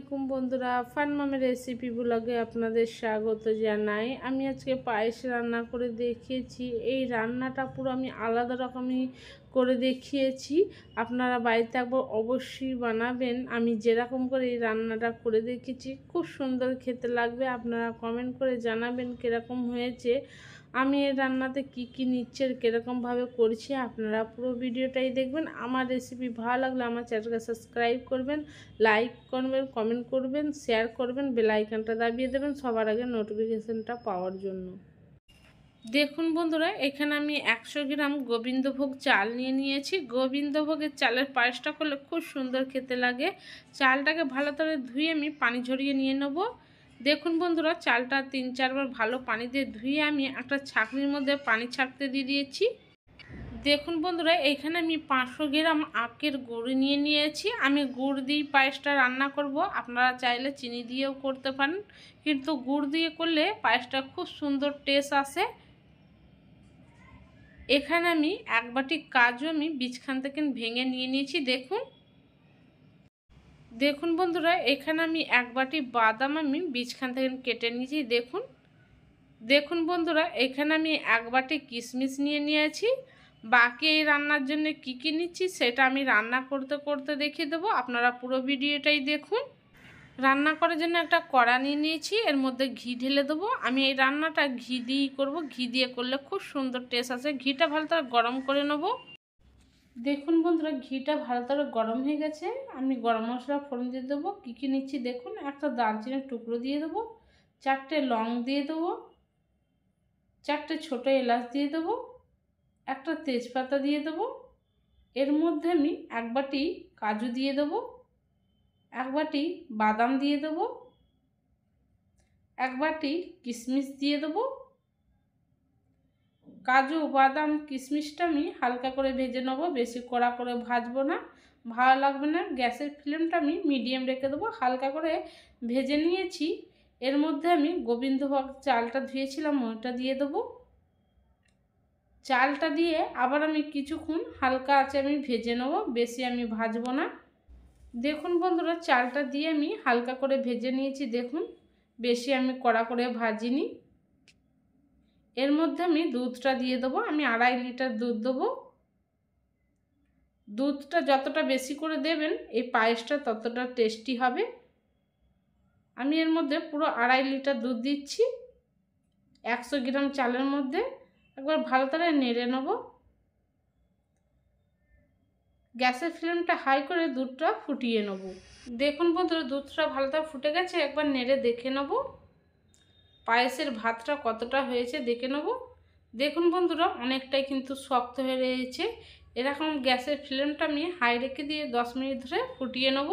আলাইকুম বন্ধুরা, ফান মামের রেসিপি ব্লগে আপনাদের স্বাগত জানাই। আমি আজকে পায়েস রান্না করে দেখিয়েছি। এই রান্নাটা পুরো আমি আলাদা রকমই করে দেখিয়েছি। আপনারা বাড়িতে একবার অবশ্যই বানাবেন। আমি যেরকম করে এই রান্নাটা করে দেখিয়েছি খুব সুন্দর খেতে লাগবে। আপনারা কমেন্ট করে জানাবেন কীরকম হয়েছে। আমি এই রান্নাতে কি নিচ্ছি আর কীরকমভাবে করছি আপনারা পুরো ভিডিওটাই দেখবেন। আমার রেসিপি ভালো লাগলে আমার চ্যানেলকে সাবস্ক্রাইব করবেন, লাইক করবেন, কমেন্ট করবেন, শেয়ার করবেন, বেল আইকনটা দাবিয়ে দেবেন সবার আগে নোটিফিকেশানটা পাওয়ার জন্য। দেখুন বন্ধুরা, এখানে আমি 100 গ্রাম গোবিন্দভোগ চাল নিয়ে নিয়েছি। গোবিন্দভোগের চালের পায়েসটা করলে খুব সুন্দর খেতে লাগে। চালটাকে ভালো করে ধুয়ে আমি পানি ঝরিয়ে নিয়ে নেব। দেখুন বন্ধুরা, চালটা 3-4 বার ভালো পানি দিয়ে ধুয়ে আমি একটা ছাঁকনির মধ্যে পানি ছাঁকতে দিয়ে দিয়েছি। দেখুন বন্ধুরা, এখানে আমি 500 গ্রাম আখের গুড় নিয়ে নিয়েছি। আমি গুড় দিয়ে পায়েসটা রান্না করব। আপনারা চাইলে চিনি দিয়েও করতে পারেন, কিন্তু গুড় দিয়ে করলে পায়েসটা খুব সুন্দর টেস্ট আসে। এখানে আমি 1 বাটি কাজু আমি বীজখান থেকে ভেঙে নিয়ে নিয়েছি। দেখুন বন্ধুরা, এখানে আমি 1 বাটি বাদাম আমি বীজখান থেকে কেটে নিয়েছি। দেখুন বন্ধুরা, এখানে আমি 1 বাটি কিশমিশ নিয়ে নিয়েছি। বাকি এই রান্নার জন্য কি নিচ্ছি সেটা আমি রান্না করতে করতে দেখিয়ে দেবো। আপনারা পুরো ভিডিওটাই দেখুন। রান্না করার জন্য একটা কড়া নিয়ে নিয়েছি, এর মধ্যে ঘি ঢেলে দেবো। আমি এই রান্নাটা ঘি দিয়েই করবো। ঘি দিয়ে করলে খুব সুন্দর টেস্ট আসে। ঘিটা ভালো করে গরম করে নেব। দেখুন বন্ধুরা, ঘিটা ভালো করে গরম হয়ে গেছে। আমি গরম মশলা ফোড়ন দিয়ে দেবো। কী নিচ্ছি দেখুন। একটা দারচিনির টুকরো দিয়ে দেবো, 4টে লং দিয়ে দেবো, 4টে ছোটো এলাচ দিয়ে দেবো, একটা তেজপাতা দিয়ে দেবো। এর মধ্যে আমি 1 বাটি কাজু দিয়ে দেবো, 1 বাটি বাদাম দিয়ে দেবো, 1 বাটি কিশমিশ দিয়ে দেবো। কাজু বাদাম কিশমিশটা আমি হালকা করে ভেজে নেবো, বেশি কড়া করে ভাজবো না, ভালো লাগবে না। গ্যাসের ফ্লেমটা আমি মিডিয়াম রেখে দেবো। হালকা করে ভেজে নিয়েছি। এর মধ্যে আমি গোবিন্দভোগ চালটা ধুয়েছিলাম ওইটা দিয়ে দেবো। চালটা দিয়ে আবার আমি কিছুক্ষণ হালকা আঁচে আমি ভেজে নেব, বেশি আমি ভাজবো না। দেখুন বন্ধুরা, চালটা দিয়ে আমি হালকা করে ভেজে নিয়েছি। দেখুন, বেশি আমি কড়া করে ভাজিনি। এর মধ্যে আমি দুধটা দিয়ে দেবো। আমি 2.5 লিটার দুধ দেবো। দুধটা যতটা বেশি করে দেবেন এই পায়েসটা ততটা টেস্টি হবে। আমি এর মধ্যে পুরো 2.5 লিটার দুধ দিচ্ছি 100 গ্রাম চালের মধ্যে। একবার ভালো করে নেড়ে নেব। গ্যাসের ফ্লেমটা হাই করে দুধটা ফুটিয়ে নেব। দেখুন বন্ধুরা, দুধটা ভালো করে ফুটে গেছে। একবার নেড়ে দেখে নেব পায়েসের ভাতটা কতটা হয়েছে দেখে নেব। দেখুন বন্ধুরা, অনেকটাই কিন্তু শক্ত হয়ে রয়েছে। এরকম গ্যাসের ফ্লেমটা আমি হাই রেখে দিয়ে 10 মিনিট ধরে ফুটিয়ে নেব।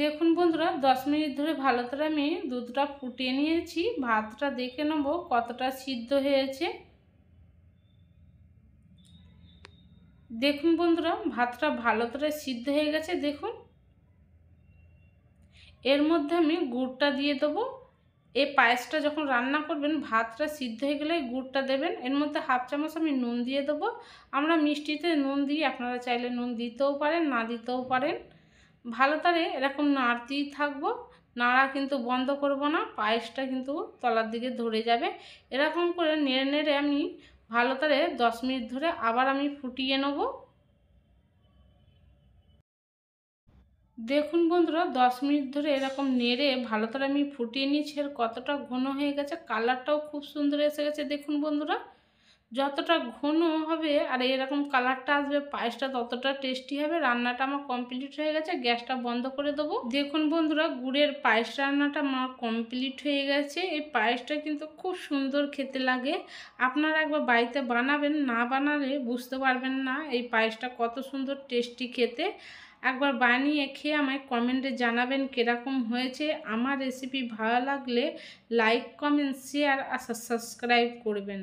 দেখুন বন্ধুরা, 10 মিনিট ধরে ভালো করে আমি দুধটা ফুটিয়ে নিয়েছি। ভাতটা দেখে নেব কতটা সিদ্ধ হয়েছে। দেখুন বন্ধুরা, ভাতটা ভালো করে সিদ্ধ হয়ে গেছে। দেখুন, এর মধ্যে আমি গুড়টা দিয়ে দেবো। এই পায়েসটা যখন রান্না করবেন ভাতটা সিদ্ধ হয়ে গেলে গুড়টা দেবেন। এর মধ্যে 1/2 চামচ আমি নুন দিয়ে দেবো। আমরা মিষ্টিতে নুন দিই, আপনারা চাইলে নুন দিতেও পারেন, না দিতেও পারেন। ভালো করে এরকম নাড়তেই থাকবো। নাড়া কিন্তু বন্ধ করব না, পায়েসটা কিন্তু তলার দিকে ধরে যাবে। এরকম করে নেড়ে নেড়ে আমি ভালো করে 10 মিনিট ধরে আবার আমি ফুটিয়ে নেব। দেখুন বন্ধুরা, 10 মিনিট ধরে এরকম নেড়ে ভালো করে আমি ফুটিয়ে নিয়েছি। আর কতটা ঘন হয়ে গেছে, কালারটাও খুব সুন্দর এসে গেছে। দেখুন বন্ধুরা, যতটা ঘন হবে আর এরকম কালারটা আসবে পায়েসটা ততটা টেস্টি হবে। রান্নাটা আমার কমপ্লিট হয়ে গেছে, গ্যাসটা বন্ধ করে দেবো। দেখুন বন্ধুরা, গুড়ের পায়েস রান্নাটা আমার কমপ্লিট হয়ে গেছে। এই পায়েসটা কিন্তু খুব সুন্দর খেতে লাগে। আপনারা একবার বাড়িতে বানাবেন, না বানালে বুঝতে পারবেন না এই পায়েসটা কত সুন্দর টেস্টি খেতে। একবার বানিয়ে খেয়ে আমায় কমেন্টে জানাবেন কীরকম হয়েছে। আমার রেসিপি ভালো লাগলে লাইক, কমেন্ট, শেয়ার আর সাবস্ক্রাইব করবেন।